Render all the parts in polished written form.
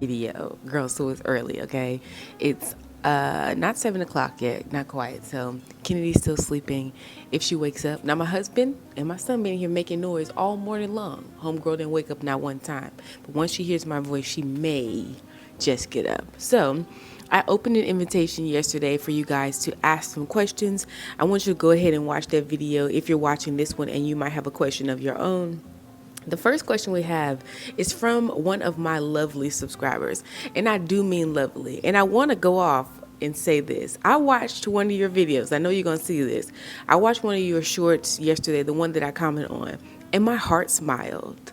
video, girl. So it's early, okay? It's not 7 o'clock yet, not quite. So Kennedy's still sleeping. If she wakes up, now my husband and my son been here making noise all morning long. Homegirl didn't wake up not one time, but once she hears my voice, she may just get up. So I opened an invitation yesterday for you guys to ask some questions. I want you to go ahead and watch that video if you're watching this one and you might have a question of your own. The first question we have is from one of my lovely subscribers, and I do mean lovely. And I want to go off and say this. I watched one of your videos. I know you're going to see this. I watched one of your shorts yesterday, the one that I commented on, and my heart smiled.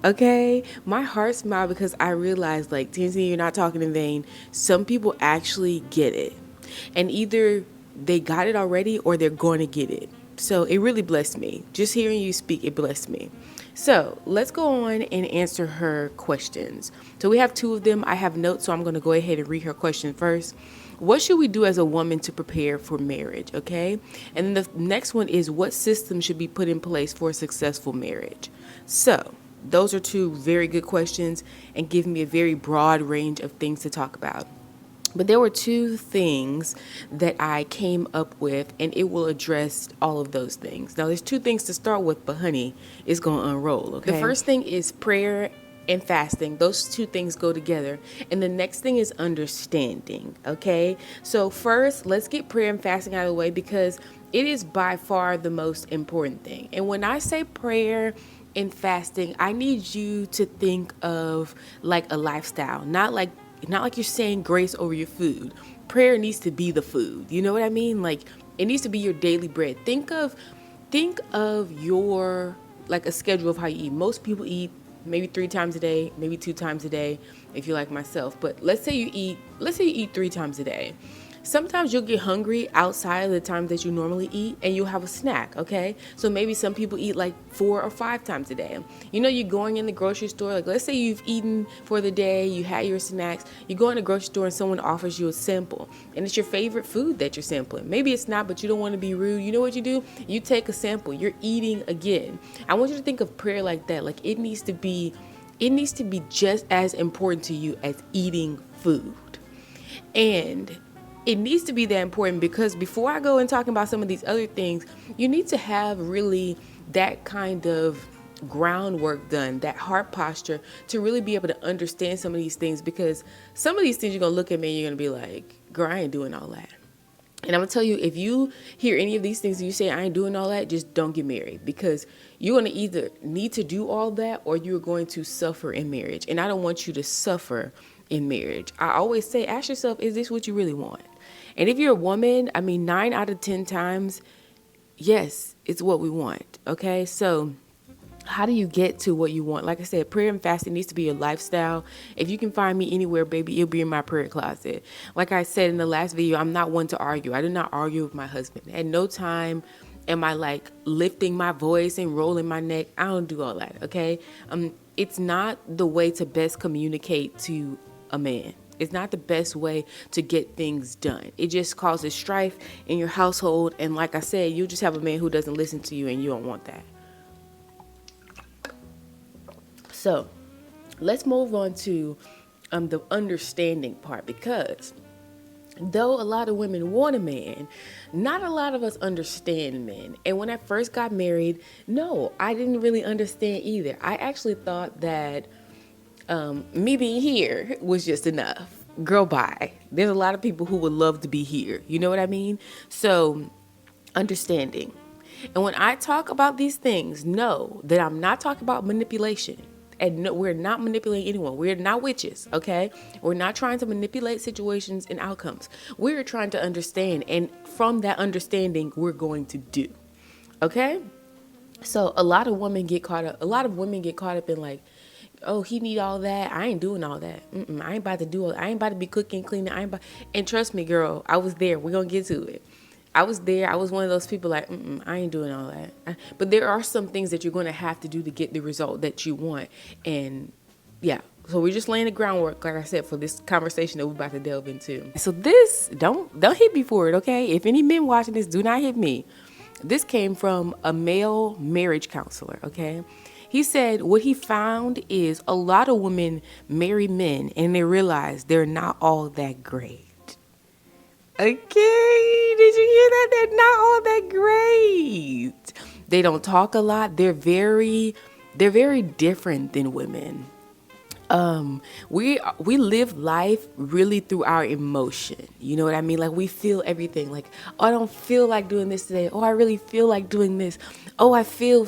Okay, my heart smiled because I realized, like, Tansy, you're not talking in vain. Some people actually get it, and either they got it already or they're going to get it. So it really blessed me. Just hearing you speak, it blessed me. So let's go on and answer her questions. So we have two of them. I have notes, so I'm going to go ahead and read her question first. What should we do as a woman to prepare for marriage? Okay. And then the next one is, what system should be put in place for a successful marriage? So those are two very good questions and give me a very broad range of things to talk about. But there were two things that I came up with, and it will address all of those things. Now, there's two things to start with, but honey, it's going to unroll, okay? The first thing is prayer and fasting. Those two things go together. And the next thing is understanding, okay? So first, let's get prayer and fasting out of the way because it is by far the most important thing. And when I say prayer and fasting, I need you to think of like a lifestyle, not like you're saying grace over your food. Prayer needs to be the food. You know what I mean? Like, it needs to be your daily bread. Think of your, like, a schedule of how you eat. Most people eat maybe 3 times a day, maybe 2 times a day, if you're like myself. But let's say you eat 3 times a day. Sometimes you'll get hungry outside of the time that you normally eat and you'll have a snack, okay? So maybe some people eat like 4 or 5 times a day. You know, you're going in the grocery store, like let's say you've eaten for the day, you had your snacks, you go in the grocery store and someone offers you a sample and it's your favorite food that you're sampling. Maybe it's not, but you don't want to be rude. You know what you do? You take a sample, you're eating again. I want you to think of prayer like that. Like it needs to be just as important to you as eating food. And it needs to be that important because before I go and talking about some of these other things, you need to have really that kind of groundwork done, that heart posture to really be able to understand some of these things, because some of these things you're going to look at me and you're going to be like, girl, I ain't doing all that. And I'm going to tell you, if you hear any of these things and you say, I ain't doing all that, just don't get married, because you're going to either need to do all that or you're going to suffer in marriage. And I don't want you to suffer in marriage. I always say, ask yourself, is this what you really want? And if you're a woman, 9 out of 10 times, yes, it's what we want. Okay. So how do you get to what you want? Like I said, prayer and fasting needs to be your lifestyle. If you can find me anywhere, baby, it'll be in my prayer closet. Like I said in the last video, I'm not one to argue. I do not argue with my husband. At no time am I like lifting my voice and rolling my neck. I don't do all that. Okay. It's not the way to best communicate to a man. It's not the best way to get things done. It just causes strife in your household. And like I said, you just have a man who doesn't listen to you and you don't want that. So let's move on to the understanding part, because though a lot of women want a man, not a lot of us understand men. And when I first got married, no, I didn't really understand either. I actually thought that me being here was just enough. Girl, bye. There's a lot of people who would love to be here. You know what I mean? So understanding. And when I talk about these things, know that I'm not talking about manipulation. And no, we're not manipulating anyone. We're not witches, okay? We're not trying to manipulate situations and outcomes. We're trying to understand. And from that understanding, we're going to do, okay? So a lot of women get caught up in like, oh, he need all that. I ain't doing all that. I ain't about to do all. I ain't about to be cooking, cleaning. And trust me, girl, I was there. We're gonna get to it. I was there. I was one of those people like, I ain't doing all that. But there are some things that you're going to have to do to get the result that you want. And yeah, so we're just laying the groundwork, like I said, for this conversation that we're about to delve into. So this, don't hit me for it, okay? If any men watching this, do not hit me. This came from a male marriage counselor, okay? He said what he found is a lot of women marry men and they realize they're not all that great. Okay, did you hear that? They're not all that great. They don't talk a lot. They're very different than women. We live life really through our emotion. You know what I mean? Like we feel everything. Like, oh, I don't feel like doing this today. Oh, I really feel like doing this. Oh, I feel.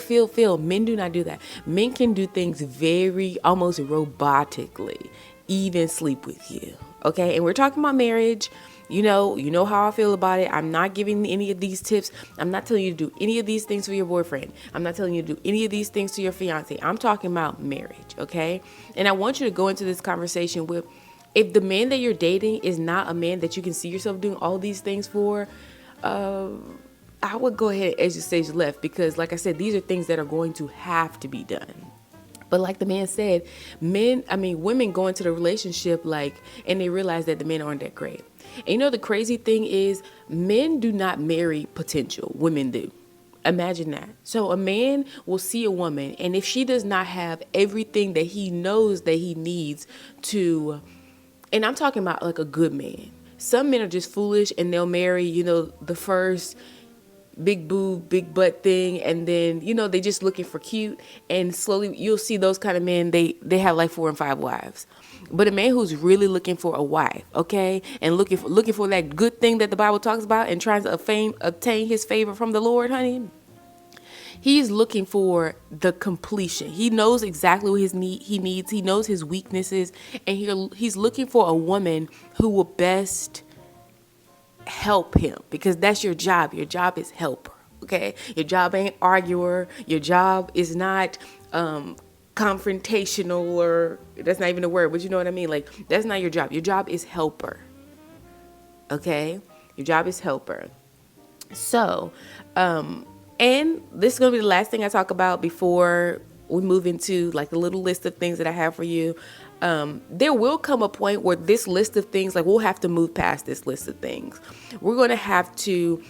Men do not do that. Men can do things very almost robotically, even sleep with you. Okay, and we're talking about marriage. You know how I feel about it. I'm not giving any of these tips. I'm not telling you to do any of these things for your boyfriend. I'm not telling you to do any of these things to your fiance. I'm talking about marriage, okay? And I want you to go into this conversation with, if the man that you're dating is not a man that you can see yourself doing all these things for, I would go ahead and exit stage left, because like I said, these are things that are going to have to be done. But like the man said, women go into the relationship and they realize that the men aren't that great. And you know, the crazy thing is, men do not marry potential. Women do. Imagine that. So a man will see a woman, and if she does not have everything that he knows that he needs to, and I'm talking about like a good man. Some men are just foolish and they'll marry, the first big boob, big butt thing, and then they just looking for cute, and slowly you'll see those kind of men, they have like 4 and 5 wives. But a man who's really looking for a wife, okay, and looking for that good thing that the Bible talks about, and trying to obtain his favor from the Lord, honey, he's looking for the completion. He knows exactly what he needs. He knows his weaknesses, and he's looking for a woman who will best help him, because that's your job. Your job is helper. Okay, your job ain't arguer. Your job is not confrontational, or that's not even a word, but you know what I mean. Like, that's not your job. Your job is helper. Okay, your job is helper. So, and this is gonna be the last thing I talk about before we move into like the little list of things that I have for you. There will come a point where this list of things, like we'll have to move past this list of things. We're going to have to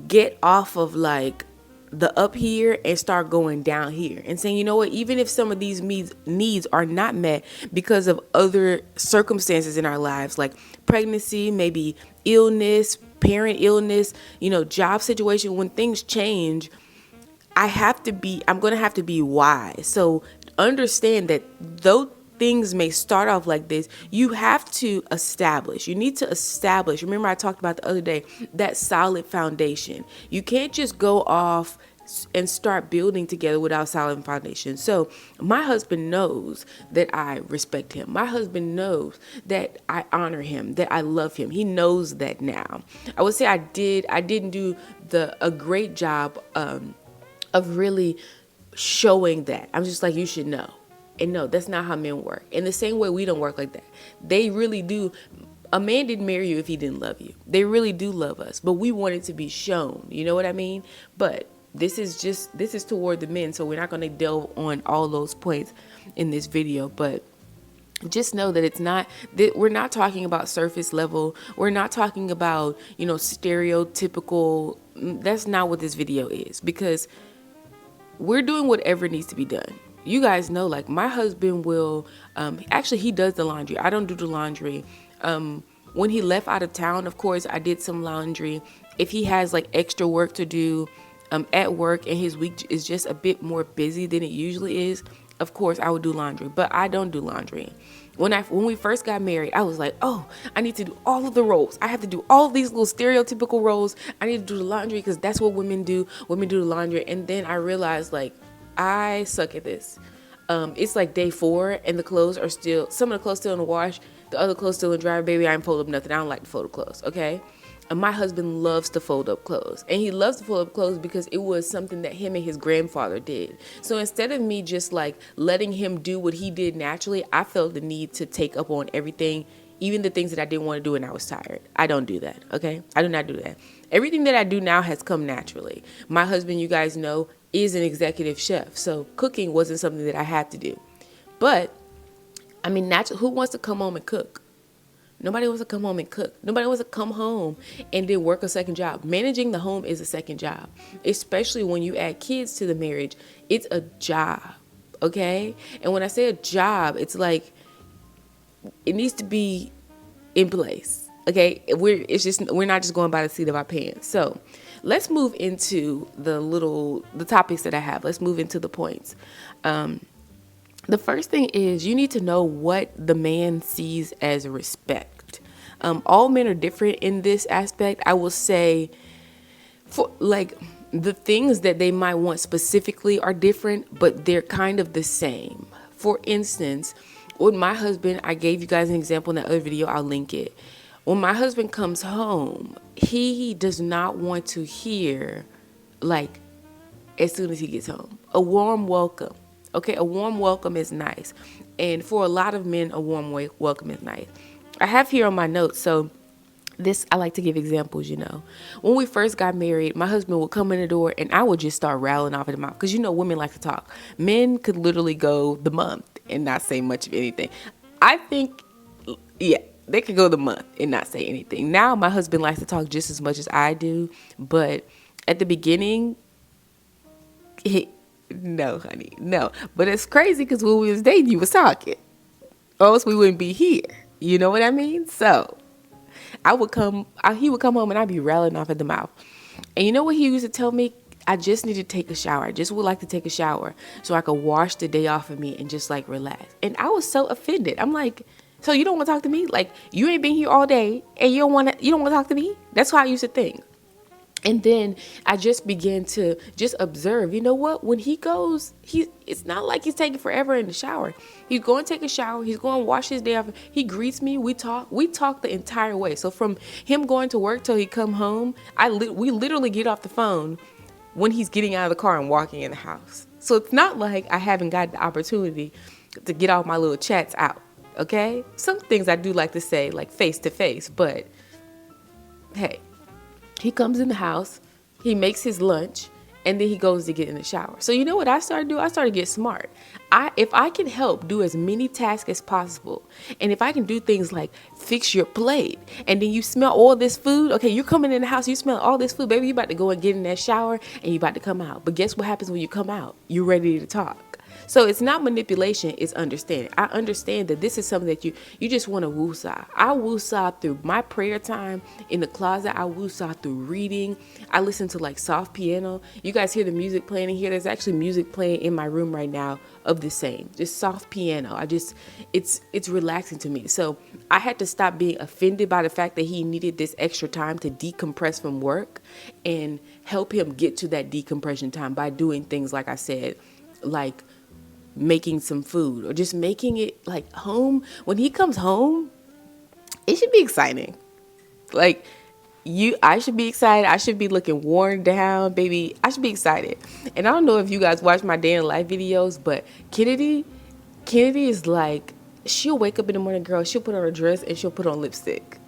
get off of like the up here and start going down here and saying, you know what, even if some of these needs are not met because of other circumstances in our lives, like pregnancy, maybe illness, parent illness, job situation, when things change, I'm going to have to be wise. So understand that though things may start off like this, you need to establish, remember I talked about the other day, that solid foundation. You can't just go off and start building together without solid foundation. So my husband knows that I respect him. My husband knows that I honor him, that I love him. He knows that now. I would say I didn't do a great job of really showing that. I'm just like, you should know. And no, that's not how men work. In the same way, we don't work like that. They really do. A man didn't marry you if he didn't love you. They really do love us, but we want it to be shown. You know what I mean? But this is toward the men, so we're not going to delve on all those points in this video. But just know that we're not talking about surface level. We're not talking about, stereotypical. That's not what this video is, because we're doing whatever needs to be done. You guys know, like, my husband will, actually, he does the laundry. I don't do the laundry. When he left out of town, of course, I did some laundry. If he has like extra work to do at work and his week is just a bit more busy than it usually is, of course, I would do laundry, but I don't do laundry. When we first got married, I was like, oh, I need to do all of the roles. I have to do all of these little stereotypical roles. I need to do the laundry because that's what women do. Women do the laundry. And then I realized, like, I suck at this. It's like day 4 and some of the clothes still in the wash, the other clothes still in the dryer. Baby, I ain't fold up nothing. I don't like to fold up clothes, okay? And my husband loves to fold up clothes. And he loves to fold up clothes because it was something that him and his grandfather did. So instead of me just like letting him do what he did naturally, I felt the need to take up on everything, even the things that I didn't want to do and I was tired. I don't do that, okay? I do not do that. Everything that I do now has come naturally. My husband, you guys know, is an executive chef. So cooking wasn't something that I had to do. But, I mean, who wants to come home and cook? Nobody wants to come home and cook. Nobody wants to come home and then work a second job. Managing the home is a second job, especially when you add kids to the marriage. It's a job. okay? And when I say a job, it's like it needs to be in place. Okay, we're not just going by the seat of our pants. So let's move into the topics that I have. Let's move into the points. The first thing is you need to know what the man sees as respect. All men are different in this aspect. I will say, for like the things that they might want specifically are different, but they're kind of the same. For instance, with my husband, I gave you guys an example in that other video. I'll link it. When my husband comes home, he does not want to hear, like, as soon as he gets home, a warm welcome. Okay, a warm welcome is nice. And for a lot of men, a warm welcome is nice. I have here on my notes, so this, I like to give examples, When we first got married, my husband would come in the door and I would just start rattling off at the mouth. Because, women like to talk. Men could literally go the month and not say much of anything. I think, yeah, they could go the month and not say anything. Now, my husband likes to talk just as much as I do. But at the beginning, no, honey, no. But it's crazy because when we was dating, you was talking. Or else we wouldn't be here. You know what I mean? So he would come home and I'd be rattling off at the mouth. And you know what he used to tell me? I just need to take a shower. I just would like to take a shower so I could wash the day off of me and just like relax. And I was so offended. I'm like, so you don't want to talk to me? Like, you ain't been here all day and you don't want to talk to me? That's how I used to think. And then I just began to just observe, you know what? When he goes, it's not like he's taking forever in the shower. He's going to take a shower. He's going to wash his day off. He greets me. We talk the entire way. So from him going to work till he come home, we literally get off the phone when he's getting out of the car and walking in the house. So it's not like I haven't got the opportunity to get all my little chats out. Okay. Some things I do like to say, like face to face, but hey. He comes in the house, he makes his lunch, and then he goes to get in the shower. So you know what I started doing? I started to get smart. If I can help do as many tasks as possible, and if I can do things like fix your plate, and then you smell all this food, okay, you're coming in the house, you smell all this food, baby, you about to go and get in that shower, and you about to come out. But guess what happens when you come out? You're ready to talk. So it's not manipulation, it's understanding. I understand that this is something that you just want to woosah. I woosah through my prayer time in the closet. I woosah through reading. I listen to like soft piano. You guys hear the music playing in here. There's actually music playing in my room right now of the same, just soft piano. It's relaxing to me. So I had to stop being offended by the fact that he needed this extra time to decompress from work and help him get to that decompression time by doing things like I said, like making some food or just making it like home. When he comes home, it should be exciting. Like I should be excited. I should be looking worn down, baby. I should be excited. And I don't know if you guys watch my day in life videos, but Kennedy is like, she'll wake up in the morning, girl, she'll put on a dress and she'll put on lipstick.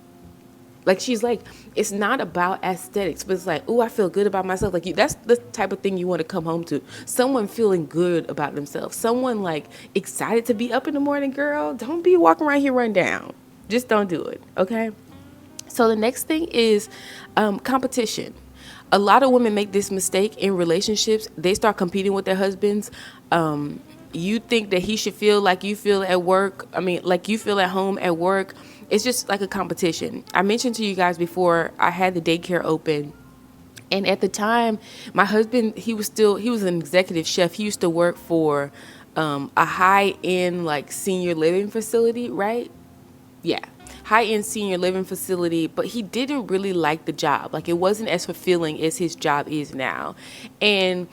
Like, she's like, it's not about aesthetics, but it's like, oh, I feel good about myself. Like, that's the type of thing you want to come home to. Someone feeling good about themselves. Someone, like, excited to be up in the morning, girl. Don't be walking around here run down. Just don't do it, okay? So the next thing is competition. A lot of women make this mistake in relationships. They start competing with their husbands. You think that he should feel like you feel at work. I mean, like you feel at home at work. It's just like a competition. I mentioned to you guys before, I had the daycare open. And at the time, my husband, he was an executive chef. He used to work for a high-end, like, senior living facility, right? Yeah. High-end senior living facility, but he didn't really like the job. Like, it wasn't as fulfilling as his job is now. And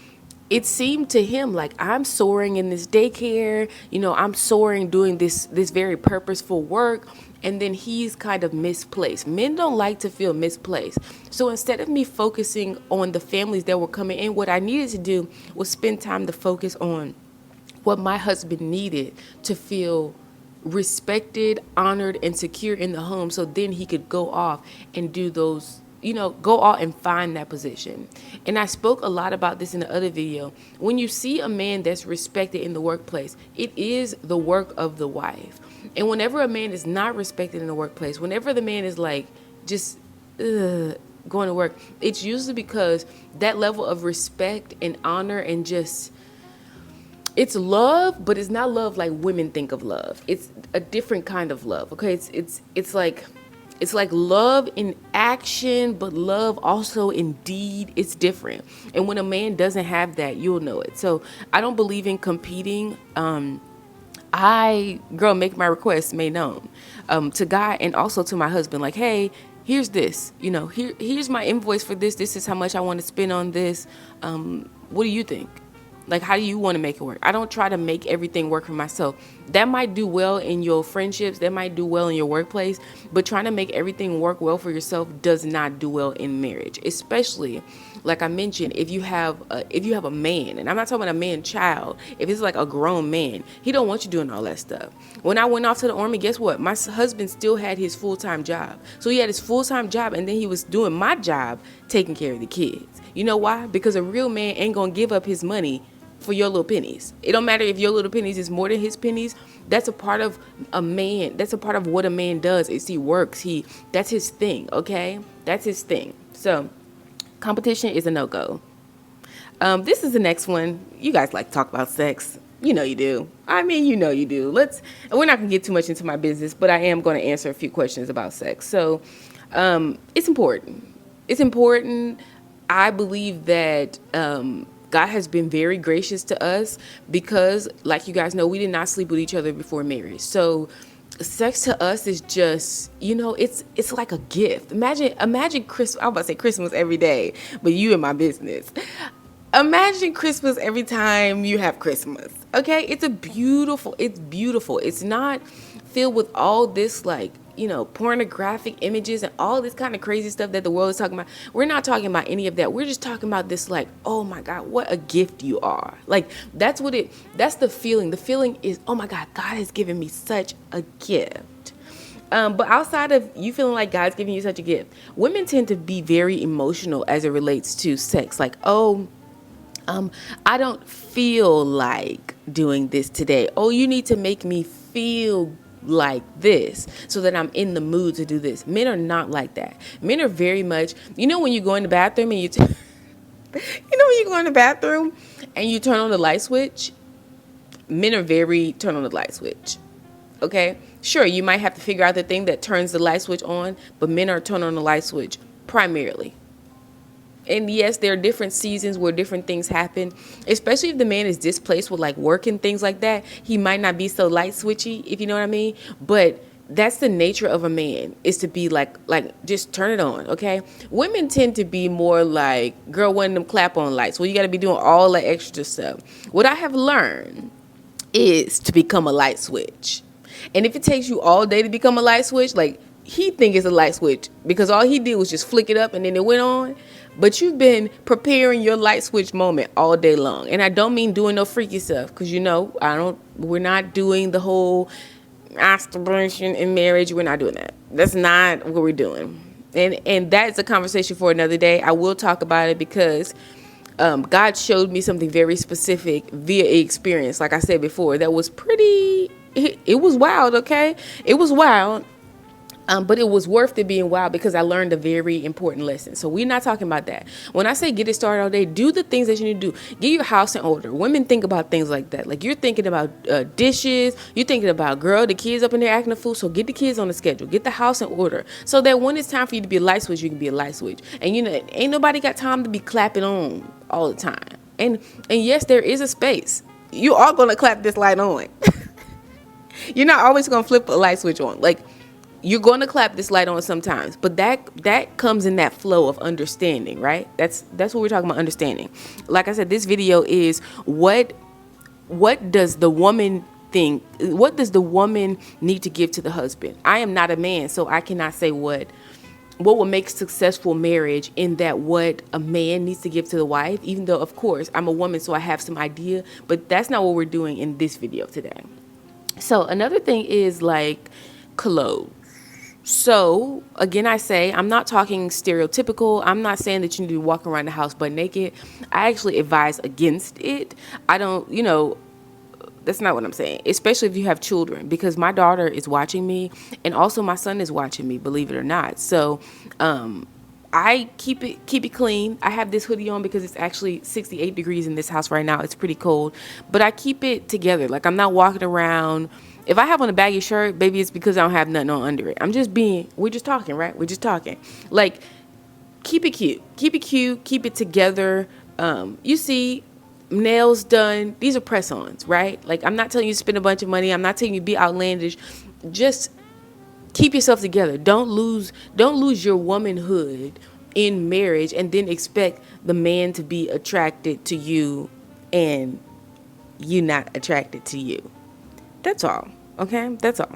it seemed to him like, I'm soaring in this daycare, I'm soaring doing this very purposeful work. And then he's kind of misplaced. Men don't like to feel misplaced. So instead of me focusing on the families that were coming in, what I needed to do was spend time to focus on what my husband needed to feel respected, honored, and secure in the home. So then he could go off and do those, go out and find that position. And I spoke a lot about this in the other video. When you see a man that's respected in the workplace, it is the work of the wife. And whenever a man is not respected in the workplace, whenever the man is like just going to work, it's usually because that level of respect and honor and just it's love, but it's not love like women think of love. It's a different kind of love. Okay, it's like love in action, but love also in deed. It's different. And when a man doesn't have that, you'll know it. So I don't believe in competing. I, girl, make my request made known to God and also to my husband. Like, hey, here's this. Here's my invoice for this. This is how much I want to spend on this. What do you think? Like, how do you want to make it work? I don't try to make everything work for myself. That might do well in your friendships. That might do well in your workplace. But trying to make everything work well for yourself does not do well in marriage. Especially, like I mentioned, if you have a man, and I'm not talking about a man child. If it's like a grown man, he don't want you doing all that stuff. When I went off to the army, guess what? My husband still had his full-time job. So he had his full-time job, and then he was doing my job, taking care of the kids. You know why? Because a real man ain't gonna give up his money for your little pennies. It don't matter if your little pennies is more than his pennies. That's a part of a man. That's a part of what a man does is he works. That's his thing. Okay, that's his thing. So competition is a no-go. This is the next one. You guys like to talk about sex. You know you do. I mean, you know you do. We're not gonna get too much into my business, but I am going to answer a few questions about sex. So it's important. It's important. I believe that God has been very gracious to us because, like you guys know, we did not sleep with each other before marriage. So sex to us is just, it's like a gift. Imagine Christmas. I was about to say Christmas every day, but you in my business. Imagine Christmas every time you have Christmas. Okay, it's beautiful. It's not filled with all this pornographic images and all this kind of crazy stuff that the world is talking about. We're not talking about any of that. We're just talking about this oh my God, what a gift you are. That's the feeling. The feeling is, oh my God, God has given me such a gift. But outside of you feeling like God's giving you such a gift, women tend to be very emotional as it relates to sex. I don't feel like doing this today. Oh, you need to make me feel like this so that I'm in the mood to do this. Men are not like that. Men are very much, when you go in the bathroom and when you go in the bathroom and you turn on the light switch, men are very turn on the light switch. Okay? Sure, you might have to figure out the thing that turns the light switch on, but men are turn on the light switch primarily. And yes, there are different seasons where different things happen, especially if the man is displaced with work and things like that. He might not be so light switchy, if you know what I mean. But that's the nature of a man, is to be just turn it on. Okay. Women tend to be more girl, one of them clap on lights. Well, you got to be doing all the extra stuff. What I have learned is to become a light switch. And if it takes you all day to become a light switch, he think it's a light switch because all he did was just flick it up and then it went on. But you've been preparing your light switch moment all day long. And I don't mean doing no freaky stuff because, we're not doing the whole masturbation in marriage. We're not doing that. That's not what we're doing. And that's a conversation for another day. I will talk about it because God showed me something very specific via experience. Like I said before, that was it was wild. Okay. It was wild. But it was worth it being wild because I learned a very important lesson. So we're not talking about that. When I say get it started all day, do the things that you need to do. Get your house in order. Women think about things like that. You're thinking about dishes. You're thinking about, girl, the kids up in there acting a fool. So get the kids on the schedule. Get the house in order so that when it's time for you to be a light switch, you can be a light switch. And, ain't nobody got time to be clapping on all the time. And yes, there is a space. You are going to clap this light on. You're not always going to flip a light switch on. You're going to clap this light on sometimes, but that comes in that flow of understanding, right? That's what we're talking about, understanding. Like I said, this video is what does the woman think? What does the woman need to give to the husband? I am not a man, so I cannot say what will make successful marriage in that what a man needs to give to the wife, even though, of course, I'm a woman, so I have some idea, but that's not what we're doing in this video today. So another thing is clothes. So, again, I say, I'm not talking stereotypical. I'm not saying that you need to walk around the house butt naked. I actually advise against it. I don't, that's not what I'm saying, especially if you have children, because my daughter is watching me and also my son is watching me, believe it or not. So, I keep it clean. I have this hoodie on because it's actually 68 degrees in this house right now. It's pretty cold, but I keep it together. Like, I'm not walking around. If I have on a baggy shirt, baby, it's because I don't have nothing on under it. We're just talking, right? We're just talking. Like, keep it cute. Keep it cute. Keep it together. You see, nails done. These are press-ons, right? Like, I'm not telling you to spend a bunch of money. I'm not telling you to be outlandish. Just keep yourself together. Don't lose your womanhood in marriage and then expect the man to be attracted to you and you not attracted to you. That's all. Okay? That's all.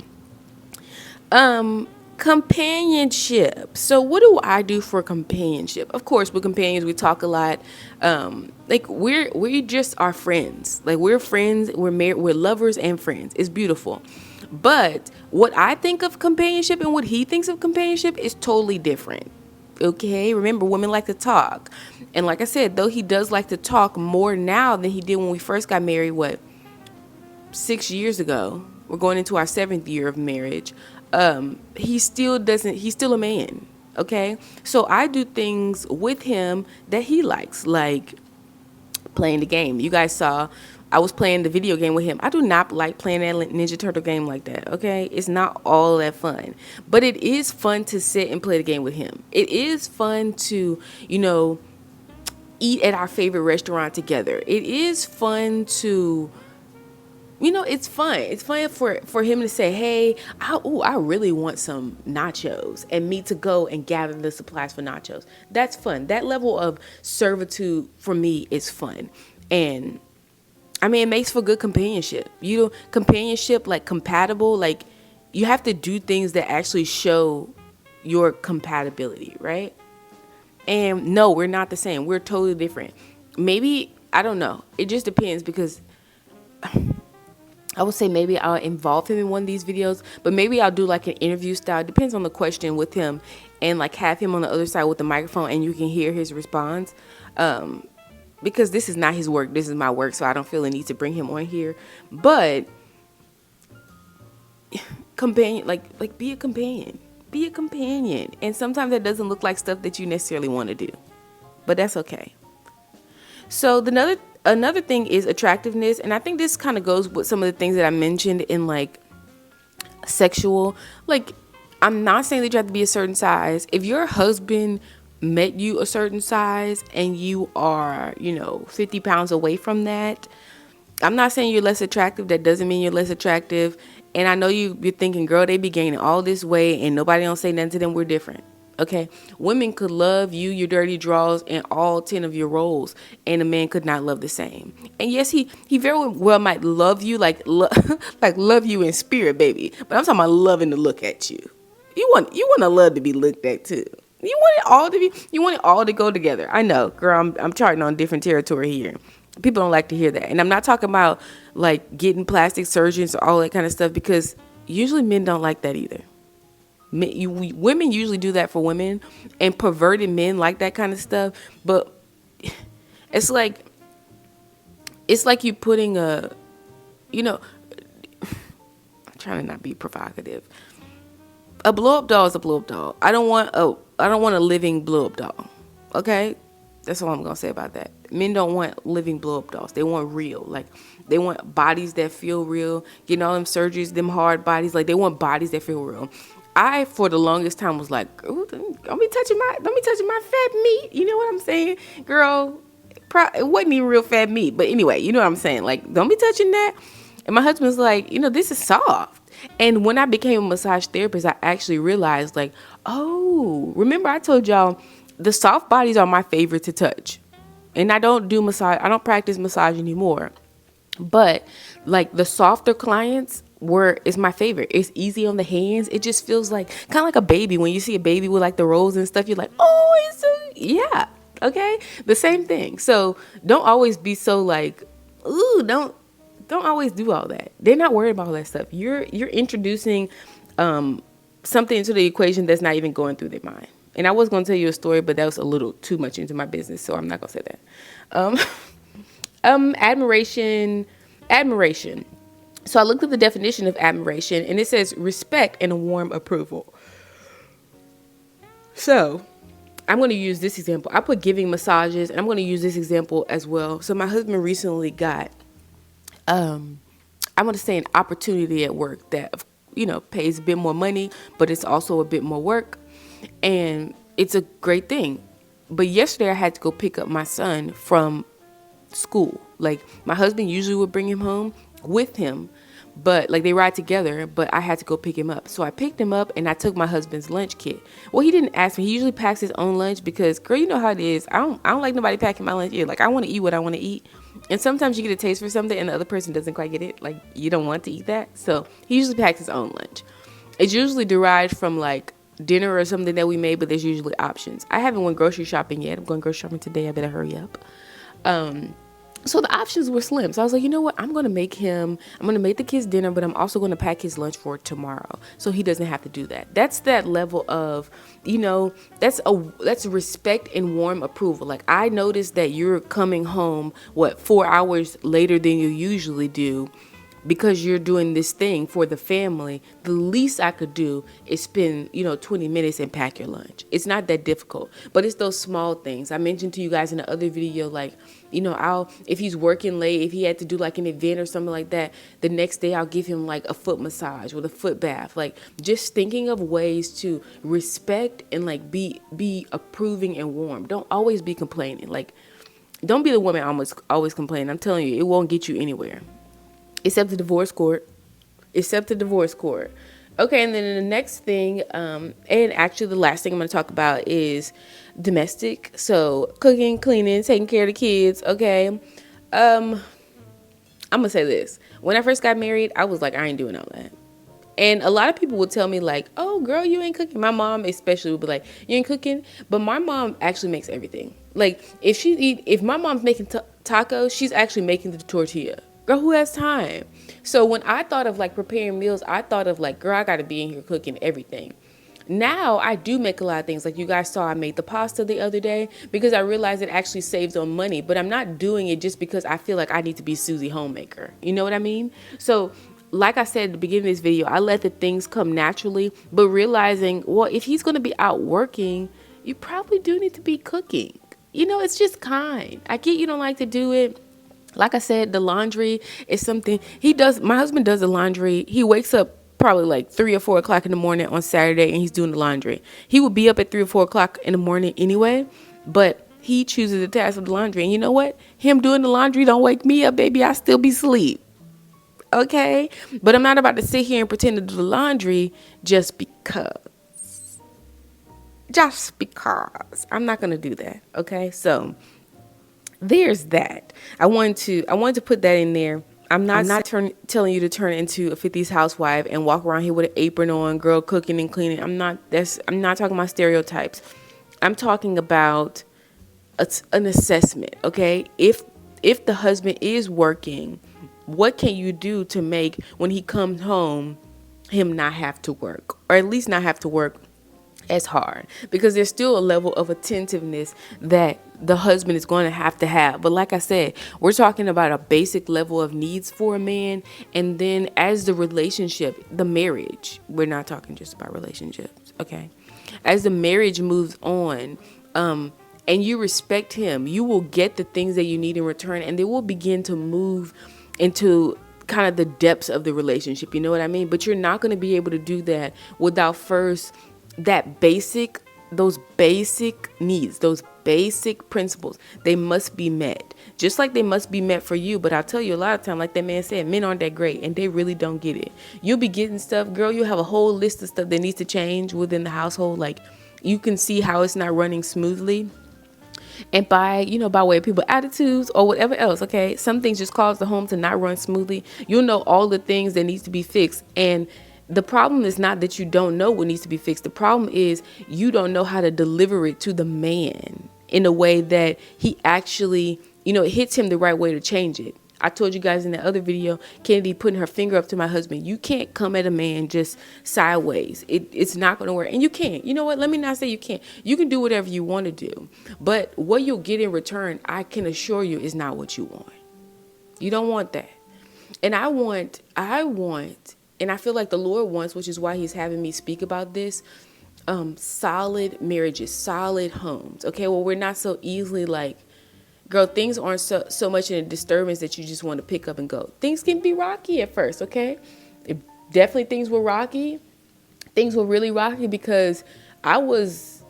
Companionship. So what do I do for companionship? Of course, with companions we talk a lot. Like, we just are friends. Like, we're friends, we're married, we're lovers and friends. It's beautiful. But what I think of companionship and what he thinks of companionship is totally different. Okay? Remember, women like to talk. And like I said, though he does like to talk more now than he did when we first got married, 6 years ago. We're going into our 7th year of marriage. He's still a man. Okay. So I do things with him that he likes, like playing the game. You guys saw I was playing the video game with him. I do not like playing that Ninja Turtle game like that. Okay. It's not all that fun, but it is fun to sit and play the game with him. It is fun to, eat at our favorite restaurant together. It is fun to, it's fun. It's fun for him to say, hey, I really want some nachos, and me to go and gather the supplies for nachos. That's fun. That level of servitude for me is fun. And I mean, it makes for good companionship. Companionship, like compatible, like you have to do things that actually show your compatibility, right? And no, we're not the same. We're totally different. Maybe, I don't know. It just depends, because I would say maybe I'll involve him in one of these videos, but maybe I'll do like an interview style. It depends on the question with him, and like have him on the other side with the microphone and you can hear his response. Because this is not his work. This is my work. So I don't feel the need to bring him on here, but companion, like be a companion. Be a companion. And sometimes that doesn't look like stuff that you necessarily want to do, but that's okay. So another thing is attractiveness. And I think this kind of goes with some of the things that I mentioned in like sexual. Like, I'm not saying that you have to be a certain size. If your husband met you a certain size and you are, 50 pounds away from that, I'm not saying you're less attractive. That doesn't mean you're less attractive. And I know you're thinking, girl, they be gaining all this weight and nobody don't say nothing to them. We're different. Okay. Women could love you, your dirty draws, and all 10 of your rolls, and a man could not love the same. And yes, he very well might love you, like love you in spirit, baby. But I'm talking about loving to look at you. You want to love to be looked at too. You want it all to go together. I know, girl, I'm charting on different territory here. People don't like to hear that. And I'm not talking about like getting plastic surgeons or all that kind of stuff, because usually men don't like that either. Women usually do that for women, and perverted men like that kind of stuff. But it's like you putting I'm trying to not be provocative. A blow up doll is a blow up doll. I don't want a living blow up doll. Okay? That's all I'm going to say about that. Men don't want living blow up dolls. They want real. Like, they want bodies that feel real. Getting all them surgeries, them hard bodies. Like, they want bodies that feel real. I, for the longest time, was like, don't be touching my fat meat. You know what I'm saying? Girl, it wasn't even real fat meat. But anyway, you know what I'm saying? Like, don't be touching that. And my husband's like, this is soft. And when I became a massage therapist, I actually realized, like, oh, remember I told y'all the soft bodies are my favorite to touch. And I don't do massage. I don't practice massage anymore. But like the softer clients is my favorite. It's easy on the hands. It just feels like kind of like a baby. When you see a baby with like the rolls and stuff, you're like, oh, it's so, yeah. Okay. The same thing. So don't always be so like, ooh, don't always do all that. They're not worried about all that stuff. You're introducing something into the equation that's not even going through their mind. And I was going to tell you a story, but that was a little too much into my business, so I'm not going to say that. Admiration. So I looked at the definition of admiration, and it says respect and warm approval. So I'm going to use this example. I put giving massages, and I'm going to use this example as well. So my husband recently got, I'm going to say, an opportunity at work that, pays a bit more money, but it's also a bit more work. And it's a great thing. But yesterday I had to go pick up my son from school. Like, my husband usually would bring him home with him, but like they ride together, but I had to go pick him up. So I picked him up and I took my husband's lunch kit. Well, he didn't ask me. He usually packs his own lunch because, girl, you know how it is. I don't like nobody packing my lunch. Yeah, like, I want to eat what I want to eat. And sometimes you get a taste for something and the other person doesn't quite get it. Like, you don't want to eat that. So he usually packs his own lunch. It's usually derived from like dinner or something that we made, but there's usually options. I haven't went grocery shopping yet. I'm going grocery shopping today. I better hurry up. So the options were slim. So I was like, you know what? I'm going to make the kids dinner, but I'm also going to pack his lunch for tomorrow. So he doesn't have to do that. That's that level of, that's respect and warm approval. Like, I noticed that you're coming home, 4 hours later than you usually do, because you're doing this thing for the family. The least I could do is spend, 20 minutes and pack your lunch. It's not that difficult, but it's those small things. I mentioned to you guys in the other video, like, if he's working late, if he had to do like an event or something like that, the next day I'll give him like a foot massage with a foot bath. Like, just thinking of ways to respect and like be approving and warm. Don't always be complaining. Like, don't be the woman always complaining. I'm telling you, it won't get you anywhere. Except the divorce court. Okay, and then the next thing, and actually the last thing I'm going to talk about is domestic. So cooking, cleaning, taking care of the kids. Okay. I'm going to say this. When I first got married, I was like, I ain't doing all that. And a lot of people would tell me like, oh, girl, you ain't cooking. My mom especially would be like, you ain't cooking. But my mom actually makes everything. Like, if my mom's making tacos, she's actually making the tortilla. Girl, who has time? So when I thought of like preparing meals, I thought of like, girl, I got to be in here cooking everything. Now I do make a lot of things. Like, you guys saw, I made the pasta the other day because I realized it actually saves on money. But I'm not doing it just because I feel like I need to be Susie Homemaker. You know what I mean? So like I said at the beginning of this video, I let the things come naturally, but realizing, well, if he's going to be out working, you probably do need to be cooking. It's just kind. I get you don't like to do it. Like I said, the laundry is something he does. My husband does the laundry. He wakes up probably like 3 or 4 o'clock in the morning on Saturday and he's doing the laundry. He would be up at 3 or 4 o'clock in the morning anyway, but he chooses the task of the laundry. And you know what? Him doing the laundry don't wake me up, baby. I still be asleep. Okay? But I'm not about to sit here and pretend to do the laundry just because. I'm not going to do that. Okay? So there's that. I wanted to put that in there. I'm not telling you to turn into a 50s housewife and walk around here with an apron on, girl, cooking and cleaning. I'm not talking about stereotypes. I'm talking about an assessment, okay? If the husband is working, what can you do to make, when he comes home, him not have to work, or at least not have to work as hard? Because there's still a level of attentiveness that the husband is going to have. But like I said, we're talking about a basic level of needs for a man. And then as the relationship, the marriage, we're not talking just about relationships, okay? As the marriage moves on, and you respect him, you will get the things that you need in return, and they will begin to move into kind of the depths of the relationship. You know what I mean? But you're not going to be able to do that without first those basic needs, those basic principles. They must be met, just like they must be met for you. But I'll tell you, a lot of time, like that man said, men aren't that great and they really don't get it. You'll be getting stuff, girl. You have a whole list of stuff that needs to change within the household. Like, you can see how it's not running smoothly. And by way of people's attitudes or whatever else, okay, some things just cause the home to not run smoothly. You'll know all the things that needs to be fixed. And the problem is not that you don't know what needs to be fixed. The problem is you don't know how to deliver it to the man in a way that he actually, it hits him the right way to change it. I told you guys in the other video, Kennedy putting her finger up to my husband. You can't come at a man just sideways. It's not going to work. And you can't. You know what? Let me not say you can't. You can do whatever you want to do. But what you'll get in return, I can assure you, is not what you want. You don't want that. And I want, and I feel like the Lord wants, which is why he's having me speak about this. solid marriages, solid homes. Okay, well, we're not so easily like, girl, things aren't so much in a disturbance that you just want to pick up and go. Things can be rocky at first, okay? Definitely things were rocky. Things were really rocky because I was,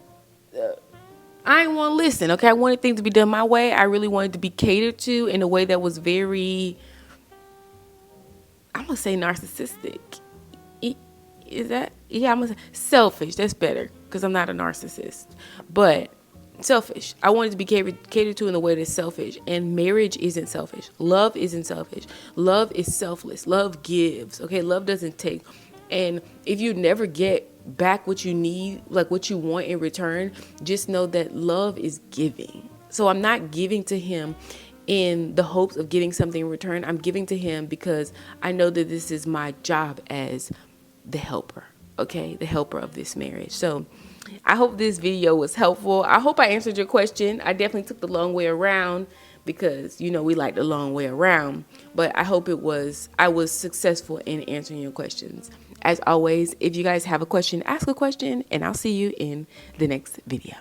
I didn't want to listen, okay? I wanted things to be done my way. I really wanted to be catered to in a way that was very, I'm going to say narcissistic. Is that, yeah, I'm going to say selfish. That's better because I'm not a narcissist. But selfish. I wanted to be catered to in a way that's selfish. And marriage isn't selfish. Love isn't selfish. Love is selfless. Love gives. Okay, love doesn't take. And if you never get back what you need, like what you want in return, just know that love is giving. So I'm not giving to him in the hopes of getting something in return. I'm giving to him because I know that this is my job as the helper. Okay, the helper of this marriage. So I hope this video was helpful. I hope I answered your question. I definitely took the long way around because, you know, we like the long way around. But I hope I was successful in answering your questions. As always, if you guys have a question, ask a question, and I'll see you in the next video.